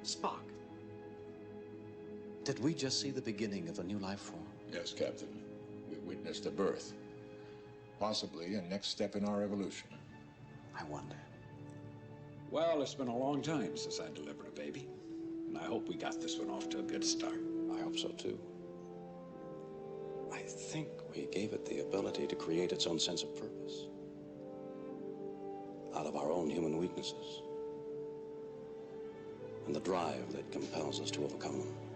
Spock. Did we just see the beginning of a new life form? Yes, Captain. We witnessed a birth. Possibly a next step in our evolution. I wonder. Well, it's been a long time since I delivered a baby. And I hope we got this one off to a good start. I hope so, too. I think we gave it the ability to create its own sense of purpose. Out of our own human weaknesses. And the drive that compels us to overcome them.